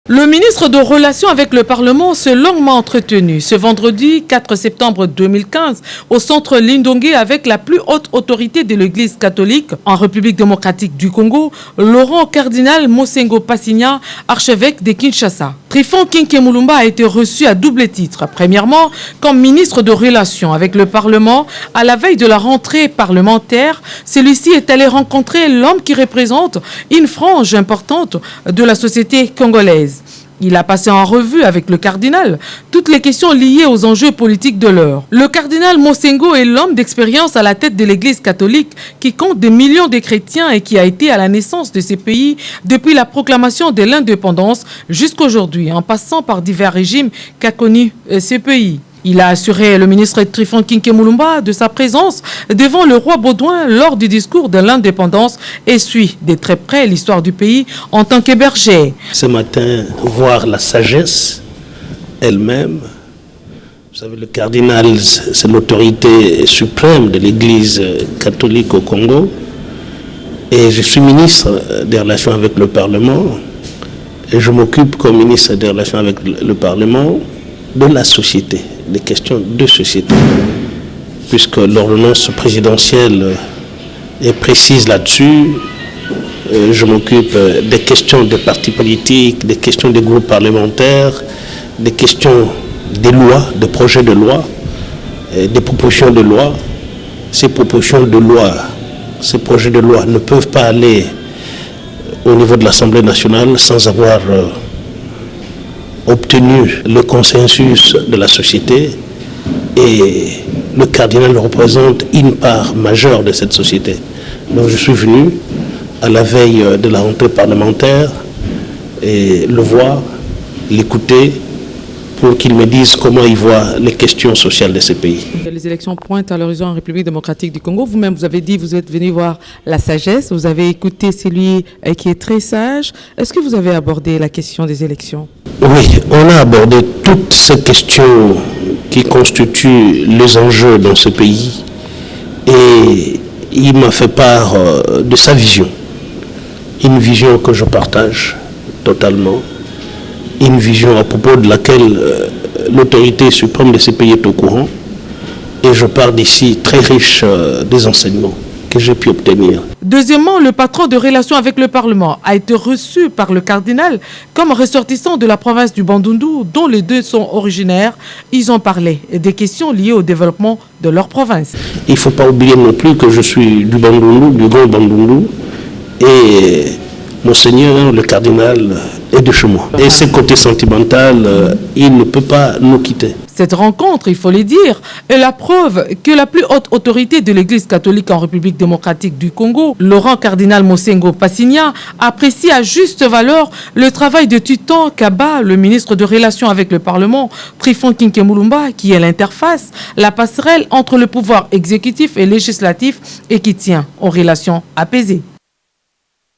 Le ministre de Relations avec le Parlement s'est longuement entretenu ce vendredi 4 septembre 2015 au centre Lindongué avec la plus haute autorité de l'Église catholique en République démocratique du Congo, Laurent Cardinal Mosengo Passigna, archevêque de Kinshasa. Trifon Kinke Mulumba a été reçu à double titre. Premièrement, comme ministre de Relations avec le Parlement, à la veille de la rentrée parlementaire, celui-ci est allé rencontrer l'homme qui représente une frange importante de la société congolaise. Il a passé en revue avec le cardinal toutes les questions liées aux enjeux politiques de l'heure. Le cardinal Mosengo est l'homme d'expérience à la tête de l'Église catholique qui compte des millions de chrétiens et qui a été à la naissance de ces pays depuis la proclamation de l'indépendance jusqu'à aujourd'hui, en passant par divers régimes qu'a connu ces pays. Il a assuré le ministre Trifon Kinke Mulumba de sa présence devant le roi Baudouin lors du discours de l'indépendance et suit de très près l'histoire du pays en tant que berger. Ce matin, voir la sagesse elle-même. Vous savez, le cardinal, c'est l'autorité suprême de l'Église catholique au Congo. Et je suis ministre des Relations avec le Parlement. Et je m'occupe comme ministre des Relations avec le Parlement de la société, des questions de société, puisque l'ordonnance présidentielle est précise là-dessus. Je m'occupe des questions des partis politiques, des questions des groupes parlementaires, des questions des lois, des projets de loi, des propositions de loi. Ces propositions de loi, ces projets de loi ne peuvent pas aller au niveau de l'Assemblée nationale sans avoir obtenu le consensus de la société, et le cardinal représente une part majeure de cette société. Donc je suis venu à la veille de la rentrée parlementaire et le voir, l'écouter pour qu'il me dise comment il voit les questions sociales de ces pays. Les élections pointent à l'horizon en République démocratique du Congo. Vous-même, vous avez dit, vous êtes venu voir la sagesse, vous avez écouté celui qui est très sage. Est-ce que vous avez abordé la question des élections? Oui, on a abordé toutes ces questions qui constituent les enjeux dans ce pays, et il m'a fait part de sa vision. Une vision que je partage totalement. Une vision à propos de laquelle l'autorité suprême de ce pays est au courant. Et je pars d'ici très riche des enseignements que j'ai pu obtenir. Deuxièmement, le patron de relations avec le Parlement a été reçu par le cardinal comme ressortissant de la province du Bandundu, dont les deux sont originaires. Ils ont parlé des questions liées au développement de leur province. Il ne faut pas oublier non plus que je suis du Bandundu, du Grand Bandundu, et Monseigneur, le cardinal, est de chez moi. Et ce côté sentimental, il ne peut pas nous quitter. Cette rencontre, il faut le dire, est la preuve que la plus haute autorité de l'Église catholique en République démocratique du Congo, Laurent Cardinal Mosengo Passigna, apprécie à juste valeur le travail de Tutan Kaba, le ministre de Relations avec le Parlement, Trifon Kinke Mulumba, qui est l'interface, la passerelle entre le pouvoir exécutif et législatif et qui tient aux relations apaisées.